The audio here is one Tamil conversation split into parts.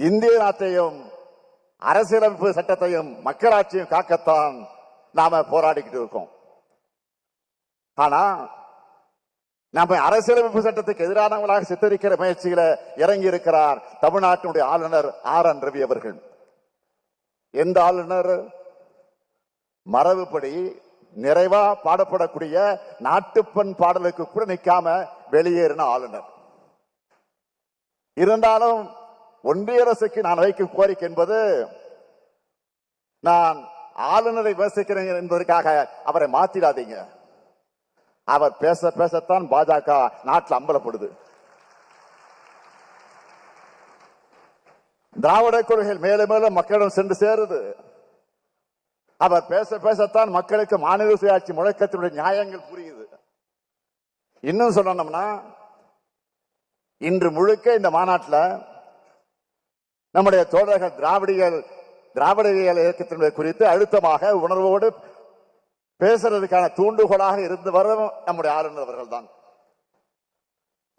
இந்திய நாட்டையும் அரசியலமைப்பு சட்டத்தையும் மக்களாட்சியும் காக்கத்தான் நாம போராடிக்கிட்டு இருக்கோம். ஆனா நம்ம அரசியலமைப்பு சட்டத்துக்கு எதிரானவங்களாக சித்தரிக்கிற முயற்சியில இறங்கி இருக்கிறார் தமிழ்நாட்டினுடைய ஆளுநர் RN ரவி அவர்கள். எந்த ஆளுநர்? மரபுப்படி நிறைவா பாடப்படக்கூடிய நாட்டுப்பண் பாடலுக்கு கூட நிற்காம வெளியேறின ஆளுநர். இருந்தாலும் ஒன்றிய அரசுக்கு நான் வைக்கும் கோரிக்கை என்பது, நான் ஆளுநரை விமர்சிக்கிறேன் என்பதற்காக அவரை மாத்திடாதீங்க. அவர் பேச பேசத்தான் பாஜக நாட்டில் அம்பலப்படுது. திராவிட கொள்கைகள் மேலும் மேலும் மக்களிடம் சென்று சேருது. அவர் பேச பேசத்தான் மக்களுக்கு மாநில சுயாட்சி முழக்கத்தினுடைய நியாயங்கள் புரியுது. இன்னும் சொல்லணும்னா, இன்று முழுக்க இந்த மாநாட்டில் நம்முடைய தோழர்கள் திராவிடவியல் இயக்கத்தினுடைய குறித்து அழுத்தமாக உணர்வோடு பேசுறதுக்கான தூண்டுகோலாக இருந்து வரும் நம்முடைய ஆளுநர் அவர்கள் தான்.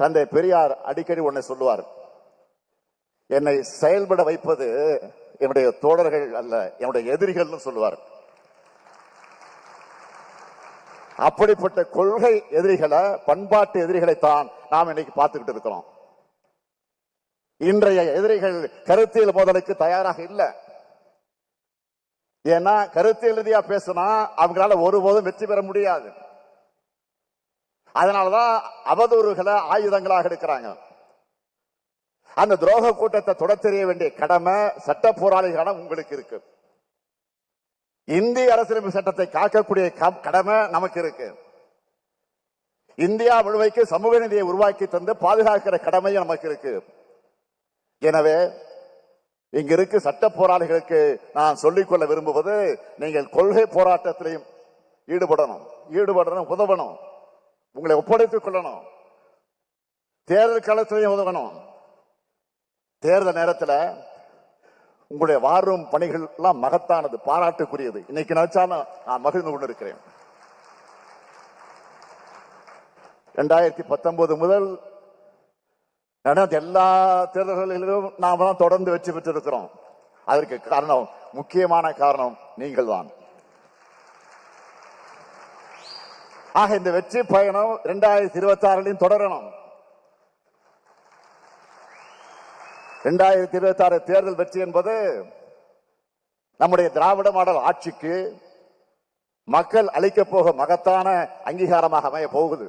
தந்தை பெரியார் அடிக்கடி ஒன்றை சொல்லுவார், என்னை செயல்பட வைப்பது என்னுடைய தோழர்கள் அல்ல, என்னுடைய எதிரிகள் சொல்லுவார். அப்படிப்பட்ட கொள்கை எதிரிகளை, பண்பாட்டு எதிரிகளைத்தான் நாம் இன்னைக்கு பார்த்துக்கிட்டு இருக்கிறோம். இன்றைய எதிரிகள் கருத்தியல் மோதலுக்கு தயாராக இல்லை. ஏன்னா கருத்தியல் ரீதியா பேசினா அவங்களால ஒருபோதும் வெற்றி பெற முடியாது. அதனாலதான் அவதூறுகளை ஆயுதங்களாக எடுக்கிறாங்க. அந்த துரோக கூட்டத்தை தொடர் தெரிய வேண்டிய கடமை சட்ட போராளிகளான உங்களுக்கு இருக்கு. இந்திய அரசியலமைப்பு சட்டத்தை காக்கக்கூடிய கடமை நமக்கு இருக்கு. இந்தியா முழுமைக்கு சமூக நீதியை உருவாக்கி தந்து பாதுகாக்கிற கடமையும் நமக்கு இருக்கு. எனவே இங்க இருக்கு சட்ட போராளிகளுக்கு நான் சொல்லிக்கொள்ள விரும்புவது, நீங்கள் கொள்கை போராட்டத்திலையும் ஈடுபடணும், உதவணும், உங்களை ஒப்படைத்துக் கொள்ளணும், தேர்தல் களத்திலையும் உதவணும். தேர்தல் நேரத்தில் உங்களுடைய வாரும் பணிகள் எல்லாம் மகத்தானது, பாராட்டுக்குரியது. இன்னைக்கு நினைச்சாலும் நான் மகிழ்ந்து கொண்டு இருக்கிறேன். 2019 முதல் நடந்த எல்லா தேர்தல்களிலும் நாம தான் தொடர்ந்து வெற்றி பெற்றிருக்கிறோம். அதற்கு காரணம், முக்கியமான காரணம் நீங்கள் தான். ஆக இந்த வெற்றி பயணம் 2026 தொடரணும். 2026 தேர்தல் வெற்றி என்பது நம்முடைய திராவிட மாடல் ஆட்சிக்கு மக்கள் அளிக்க போக மகத்தான அங்கீகாரமாக அமைய போகுது.